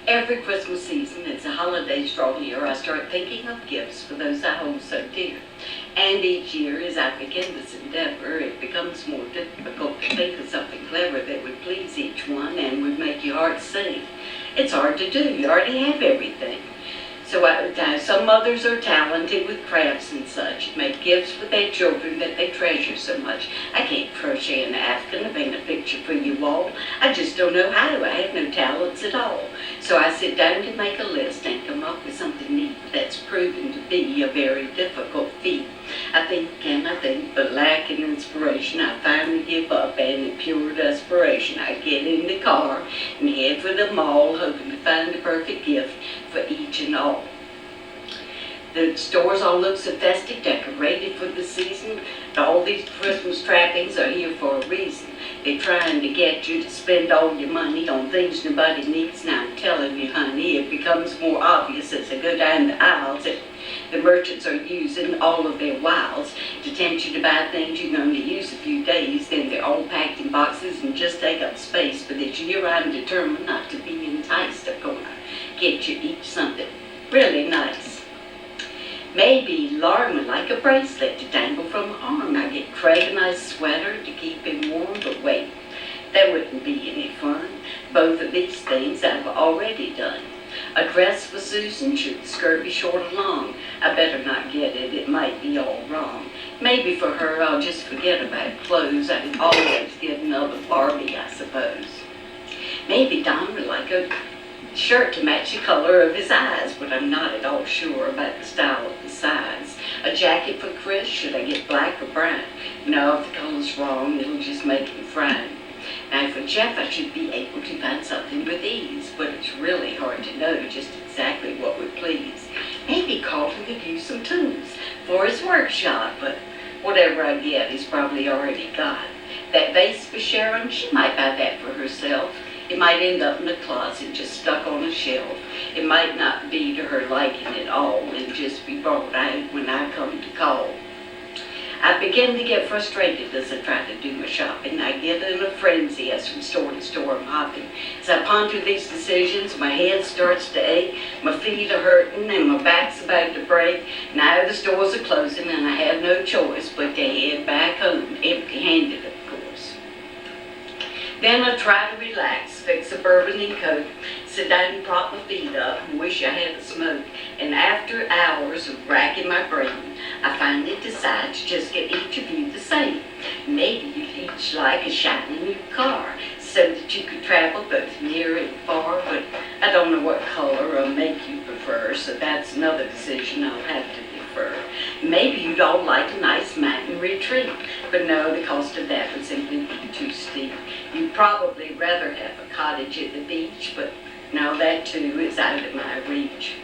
Every Christmas season, as the holidays draw near, I start thinking of gifts for those I hold so dear. And each year, as I begin this endeavor, it becomes more difficult to think of something clever that would please each one and would make your heart sing. It's hard to do. You already have everything. So some mothers are talented with crafts and such, make gifts for their children that they treasure so much. I can't crochet an napkin or paint a picture for you all. I just don't know how to. I have no talents at all. So I sit down to make a list and come up with something neat that's proven to be a very difficult feat. I think, but lacking inspiration, I finally give up, and in pure desperation, I get in the car and head for the mall, hoping to find the perfect gift for each and all. The stores all look so festive, decorated for the season. All these Christmas trappings are here for a reason. They're trying to get you to spend all your money on things nobody needs. Now I'm telling you, honey, it becomes more obvious as I go down the aisles that the merchants are using all of their wiles to tempt you to buy things you're going to use a few days. Then they're all packed in boxes and just take up space. But this year I'm determined not to be enticed. I'm going to get you each something really nice. Maybe Lauren would like a bracelet to dangle from her arm. I get Craig a nice sweater to keep him warm, but wait, that wouldn't be any fun. Both of these things I've already done. A dress for Susan, should the skirt be short or long? I better not get it, it might be all wrong. Maybe for her I'll just forget about clothes. I've always given up a Barbie, I suppose. Maybe Don would like a shirt to match the color of his eyes, but I'm not at all sure about the style of the size. A jacket for Chris, should I get black or brown? No, if the color's wrong, it'll just make him frown. Now for Jeff, I should be able to find something with ease, but it's really hard to know just exactly what would please. Maybe Carlton could use some tools for his workshop, but whatever I get, he's probably already got. That vase for Sharon, she might buy that for herself. It might end up in the closet, just stuck on a shelf. It might not be to her liking at all and just be brought out when I come to call. I begin to get frustrated as I try to do my shopping. I get in a frenzy as from store to store I'm hopping. As I ponder these decisions, my head starts to ache, my feet are hurting, and my back's about to break. Now the stores are closing and I have no choice but to head back home, empty-handed of course. Then I try to relax, fix a bourbon and coke, sit down and prop my feet up and wish I had a smoke. And after hours of racking my brain, I finally decide to just get each of you the same. Maybe you'd each like a shiny new car so that you could travel both near and far, but I don't know what color or make you prefer, so that's another decision I'll have to defer. Maybe you'd all like a nice mountain retreat, but no, the cost of that would simply be too steep. You'd probably rather have a cottage at the beach, but now that too is out of my reach.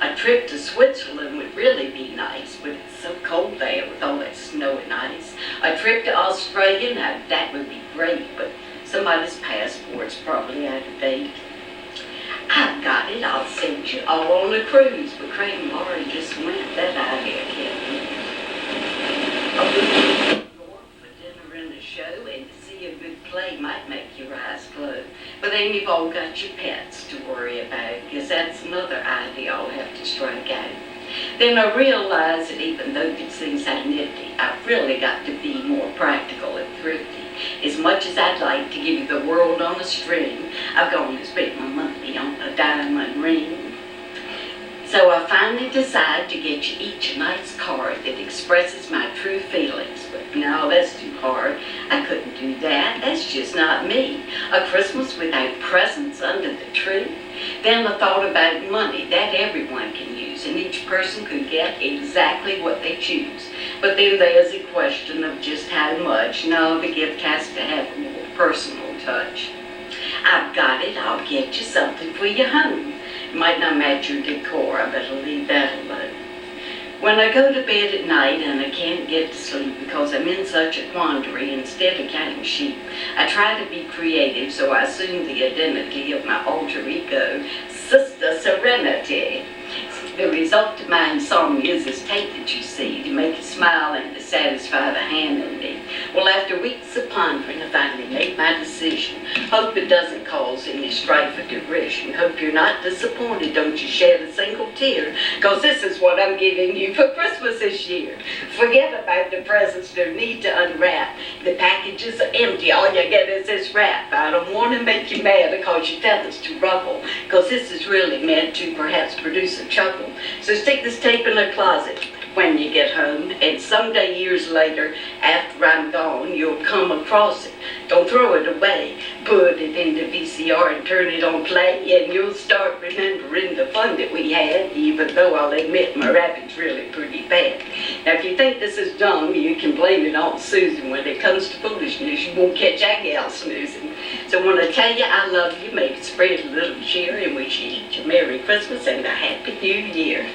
A trip to Switzerland would really be nice, but it's so cold there with all that snow and ice. A trip to Australia, now that would be great, but somebody's passport's probably out of date. I've got it, I'll send you all on a cruise, but Craig and Lauren just went. That idea can't be. A week in New York for dinner and a show, and to see a good play might make your eyes glow. But then you've all got your pets to worry about, because that's another idea I'll have to strike out. Then I realize that even though these things sound nifty, I've really got to be more practical and thrifty. As much as I'd like to give you the world on a string, I've gone and spent my money on a diamond ring. So I finally decide to get you each a nice card that expresses my true feelings. But no, that's too hard. I couldn't do that. That's just not me. A Christmas without presents under the tree. Then I thought about money that everyone can use, and each person could get exactly what they choose. But then there's a question of just how much. No, the gift has to have a more personal touch. I've got it. I'll get you something for your home. It might not match your decor. I better leave that alone. When I go to bed at night and I can't get to sleep because I'm in such a quandary, instead of counting sheep, I try to be creative, so I assume the identity of my alter ego, Sister Serinity. The result of my insomnia is this tape that you see to make you smile and to satisfy the hand in me. Well, after weeks of pondering, I finally made my decision. Hope it doesn't cause any strife or derision. Hope you're not disappointed. Don't you shed a single tear, cause this is what I'm giving you for Christmas this year. Forget about the presents, no need to unwrap. The packages are empty, all you get is this wrap. I don't want to make you mad because your feathers too ruffle, cause this is really meant to perhaps produce a chuckle. So stick this tape in a closet when you get home, and someday years later, after I'm gone, you'll come across it. Don't throw it away. Put it in the VCR and turn it on play, and you'll start remembering the fun that we had, even though I'll admit my rapping's really pretty bad. Now, if you think this is dumb, you can blame it on Susan. When it comes to foolishness, you won't catch that gal snoozing. So I want to tell you I love you, maybe spread a little cheer, and wish you each a Merry Christmas and a Happy New Year.